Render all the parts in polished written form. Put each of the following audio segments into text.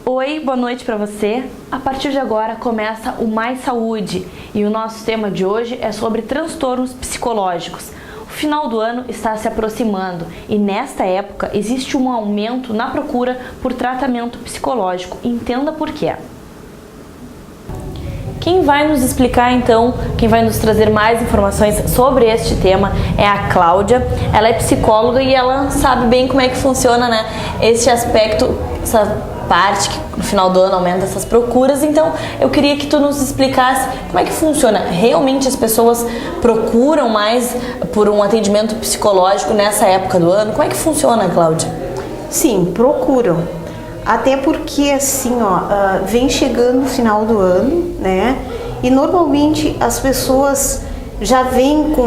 Oi, boa noite para você. A partir de agora começa o Mais Saúde e o nosso tema de hoje é sobre transtornos psicológicos. O final do ano está se aproximando e nesta época existe um aumento na procura por tratamento psicológico. Entenda por quê. Quem vai nos explicar então, quem vai nos trazer mais informações sobre este tema é a Cláudia. Ela é psicóloga e ela sabe bem como é que funciona, né, este aspecto, essa parte que no final do ano aumenta essas procuras. Então eu queria que tu nos explicasse como é que funciona. Realmente as pessoas procuram mais por um atendimento psicológico nessa época do ano? Como é que funciona, Cláudia? Sim, procuram. Até porque assim, vem chegando o final do ano, né? E normalmente as pessoas já vêm com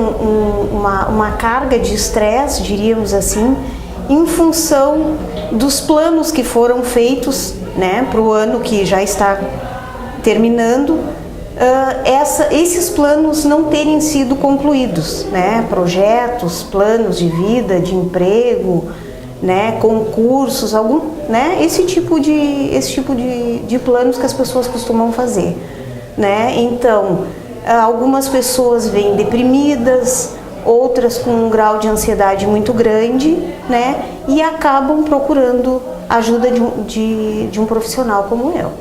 uma carga de estresse, diríamos assim, em função dos planos que foram feitos, né, para o ano que já está terminando, esses planos não terem sido concluídos, né? Projetos, planos de vida, de emprego, né, concursos, né, esse tipo de planos que as pessoas costumam fazer, né? Então, algumas pessoas vêm deprimidas, outras com um grau de ansiedade muito grande, né, e acabam procurando ajuda de um profissional como eu.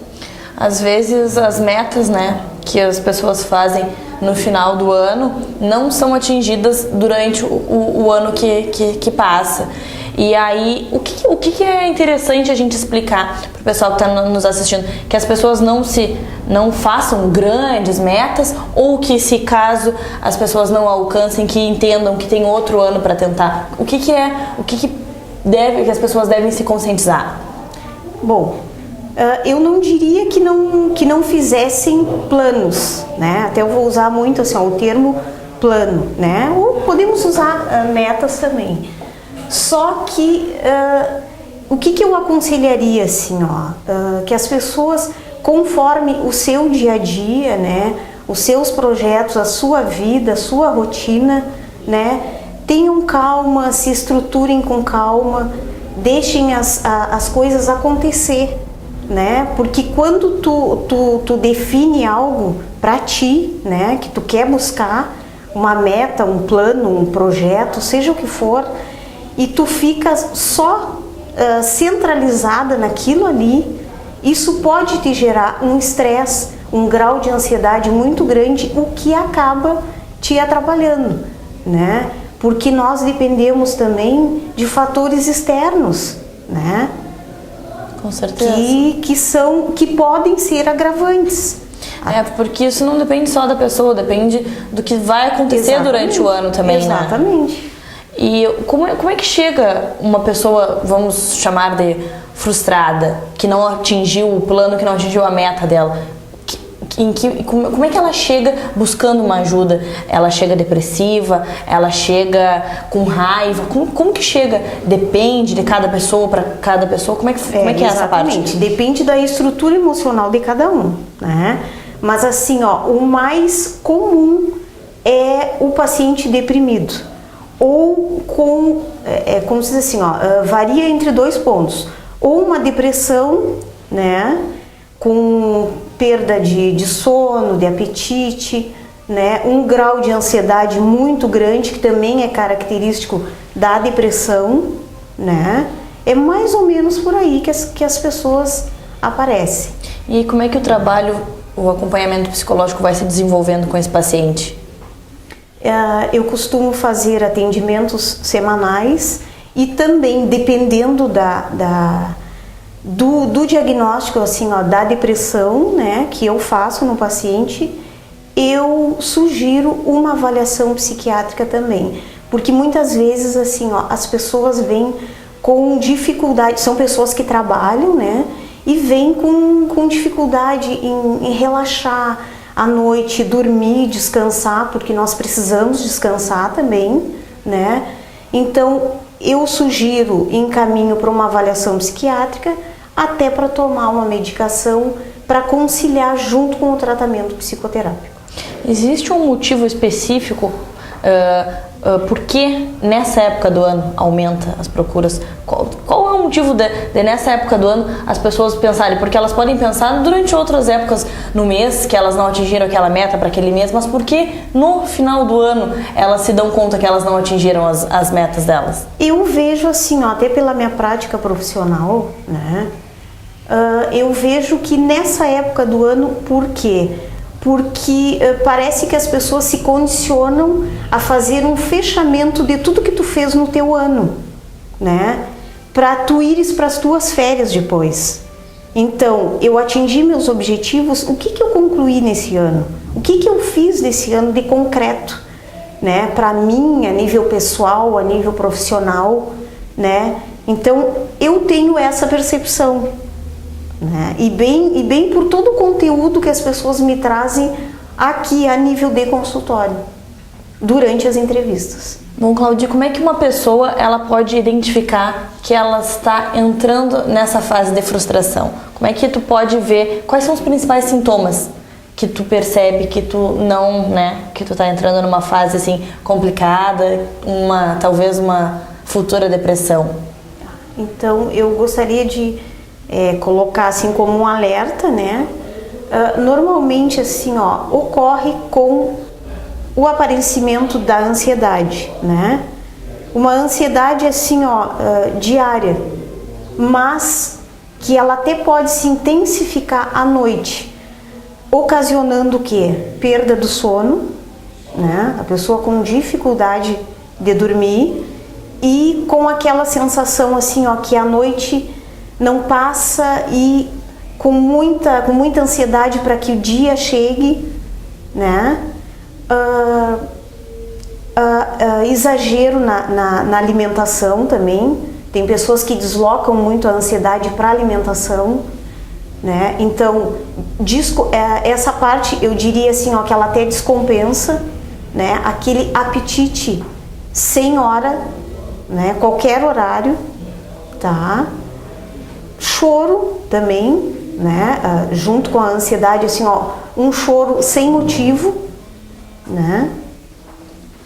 Às vezes as metas, né, que as pessoas fazem no final do ano não são atingidas durante o ano que passa. E aí, o que é interessante a gente explicar para o pessoal que está nos assistindo? Que as pessoas não façam grandes metas, ou que, se caso as pessoas não alcancem, que entendam que tem outro ano para tentar. O que as pessoas devem se conscientizar? Bom, eu não diria que não fizessem planos, né? Até eu vou usar muito assim, o termo plano, né? Ou podemos usar metas também. Só que o que eu aconselharia assim, que as pessoas, conforme o seu dia a dia, né, os seus projetos, a sua vida, a sua rotina, né, tenham calma, se estruturem com calma, deixem as coisas acontecer, né? Porque quando tu define algo para ti, né, que tu quer buscar uma meta, um plano, um projeto, seja o que for, e tu fica só centralizada naquilo ali, isso pode te gerar um estresse, um grau de ansiedade muito grande, o que acaba te atrapalhando, né? Porque nós dependemos também de fatores externos, né? Com certeza. Que podem ser agravantes. Porque isso não depende só da pessoa, depende do que vai acontecer. Exatamente. Durante o ano também, exatamente. Né? E como é que chega uma pessoa, vamos chamar de frustrada, que não atingiu o plano, que não atingiu a meta dela? Como é que ela chega buscando uma ajuda? Ela chega depressiva? Ela chega com raiva? Como que chega? Depende de cada pessoa para cada pessoa? Como é que é essa parte? Exatamente, depende da estrutura emocional de cada um, né? Mas assim, o mais comum é o paciente deprimido. Ou como se diz assim, varia entre dois pontos. Ou uma depressão, né, com perda de sono, de apetite, né, um grau de ansiedade muito grande, que também é característico da depressão, né? É mais ou menos por aí que as pessoas aparecem. E como é que o acompanhamento psicológico vai se desenvolvendo com esse paciente? Eu costumo fazer atendimentos semanais e também, dependendo do diagnóstico assim, da depressão, né, que eu faço no paciente, eu sugiro uma avaliação psiquiátrica também, Porque muitas vezes, assim, ó, as pessoas vêm com dificuldade, são pessoas que trabalham, né? E vêm com dificuldade em relaxar à noite, dormir, descansar, porque nós precisamos descansar também, né? Então, eu sugiro, encaminho para uma avaliação psiquiátrica, até para tomar uma medicação para conciliar junto com o tratamento psicoterápico. Existe um motivo específico por que nessa época do ano aumenta as procuras? Qual é o motivo de nessa época do ano as pessoas pensarem? Porque elas podem pensar durante outras épocas no mês que elas não atingiram aquela meta para aquele mês, mas por que no final do ano elas se dão conta que elas não atingiram as metas delas? Eu vejo assim, ó, até pela minha prática profissional, né? Eu vejo que nessa época do ano, por quê? Porque parece que as pessoas se condicionam a fazer um fechamento de tudo que tu fez no teu ano, né? Para tu ires para as tuas férias depois. Então, eu atingi meus objetivos, o que eu concluí nesse ano? O que eu fiz nesse ano de concreto, né? Para mim, a nível pessoal, a nível profissional, né? Então, eu tenho essa percepção. Né? E bem por todo o conteúdo que as pessoas me trazem aqui a nível de consultório, durante as entrevistas. Bom, Cláudia, como é que uma pessoa ela pode identificar que ela está entrando nessa fase de frustração? Como é que tu pode ver quais são os principais sintomas que tu percebe que tu não, né, que tu está entrando numa fase assim complicada, talvez uma futura depressão? Então, eu gostaria de colocar assim como um alerta, né? Normalmente assim, ó, ocorre com o aparecimento da ansiedade, né? Uma ansiedade assim, ó, diária, mas que ela até pode se intensificar à noite, ocasionando o quê? Perda do sono, né? A pessoa com dificuldade de dormir e com aquela sensação assim, ó, que à noite não passa e com muita ansiedade para que o dia chegue, né? Exagero na alimentação também. Tem pessoas que deslocam muito a ansiedade para a alimentação, né? Então, essa parte eu diria assim, ó, que ela até descompensa, né? Aquele apetite sem hora, né? Qualquer horário, tá? Choro também, né? Junto com a ansiedade, assim, ó, um choro sem motivo, né?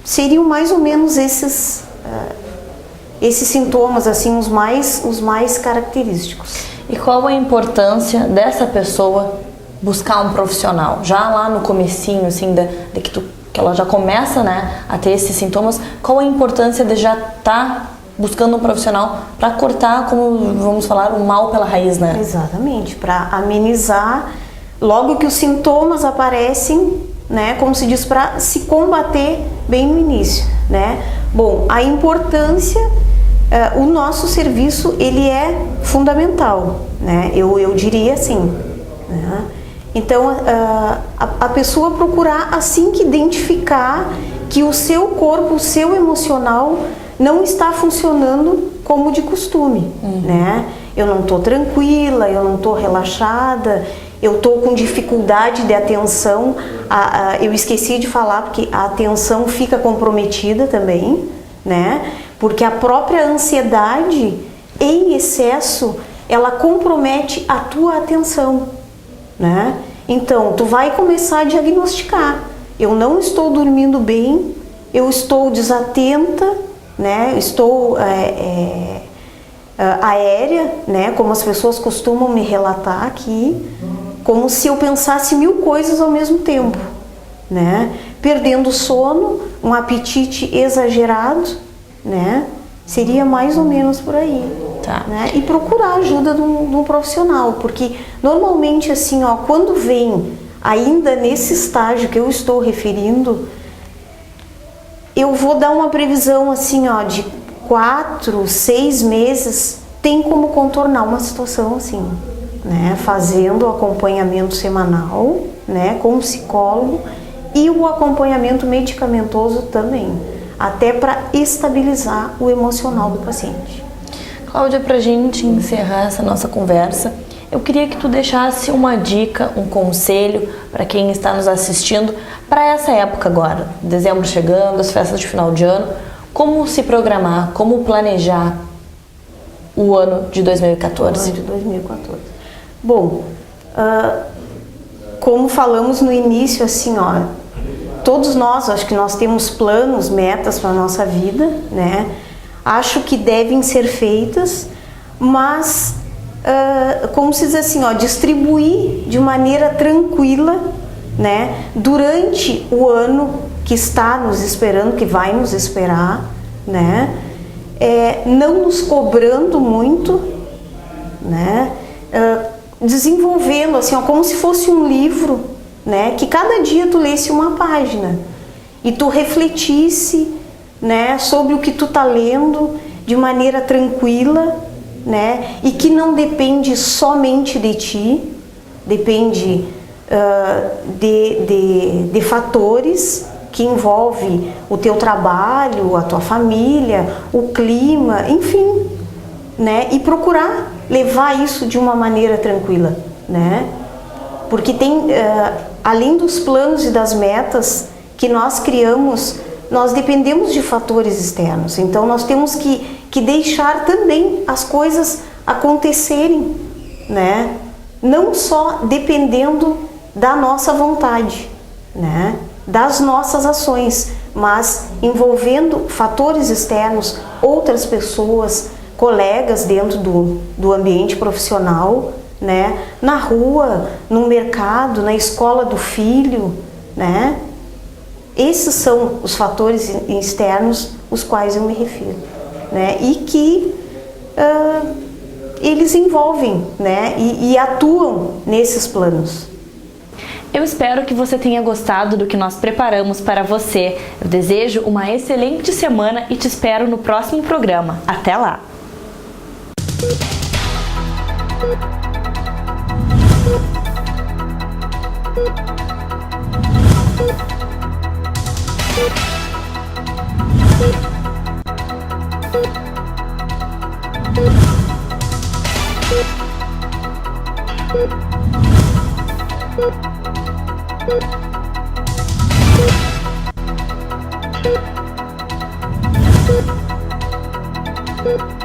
Seriam mais ou menos esses sintomas, assim, os mais característicos. E qual a importância dessa pessoa buscar um profissional? Já lá no comecinho, assim, que ela já começa, né, a ter esses sintomas, qual a importância de já estar buscando um profissional para cortar, como vamos falar, o mal pela raiz, né? Exatamente, para amenizar logo que os sintomas aparecem, né? Como se diz, para se combater bem no início, né? Bom, a importância, o nosso serviço, ele é fundamental, né? Eu diria assim, né? Então, a pessoa procurar assim que identificar que o seu corpo, o seu emocional não está funcionando como de costume, né? Eu não estou tranquila, eu não estou relaxada, eu estou com dificuldade de atenção. Eu esqueci de falar porque a atenção fica comprometida também, né? Porque a própria ansiedade em excesso, ela compromete a tua atenção, né? Então, tu vai começar a diagnosticar. Eu não estou dormindo bem, eu estou desatenta, né? Estou aérea, né? Como as pessoas costumam me relatar aqui, como se eu pensasse 1000 coisas ao mesmo tempo, né? Perdendo sono, um apetite exagerado, né? Seria mais ou menos por aí. Tá. Né? E procurar a ajuda de um profissional, porque normalmente assim, ó, quando vem ainda nesse estágio que eu estou referindo, eu vou dar uma previsão assim, ó, de 4, 6 meses, tem como contornar uma situação assim, né? Fazendo o acompanhamento semanal, né, com o psicólogo e o acompanhamento medicamentoso também. até para estabilizar o emocional do paciente. Cláudia, para a gente encerrar essa nossa conversa, eu queria que tu deixasse uma dica, um conselho para quem está nos assistindo para essa época agora, dezembro chegando, as festas de final de ano, como se programar, como planejar o ano de 2014. O ano de 2014. Bom, como falamos no início, assim, ó, todos nós, acho que nós temos planos, metas para a nossa vida, né? Acho que devem ser feitas, mas, como se diz assim, ó, distribuir de maneira tranquila, né? Durante o ano que está nos esperando, que vai nos esperar, né? Não nos cobrando muito, né? Desenvolvendo, assim, ó, como se fosse um livro, né? Que cada dia tu lesse uma página e tu refletisse, né, sobre o que tu tá lendo de maneira tranquila, né? E que não depende somente de ti, depende de fatores que envolvem o teu trabalho, a tua família, o clima, enfim, né? E procurar levar isso de uma maneira tranquila, né? Porque tem, além dos planos e das metas que nós criamos, nós dependemos de fatores externos. Então nós temos que deixar também as coisas acontecerem, né? Não só dependendo da nossa vontade, né? Das nossas ações, mas envolvendo fatores externos, outras pessoas, colegas dentro do ambiente profissional, né? Na rua, no mercado, na escola do filho, né? Esses são os fatores externos os quais eu me refiro, né? E que eles envolvem, né? E atuam nesses planos. Eu espero que você tenha gostado do que nós preparamos para você. Eu desejo uma excelente semana e te espero no próximo programa. Até lá! Thank you.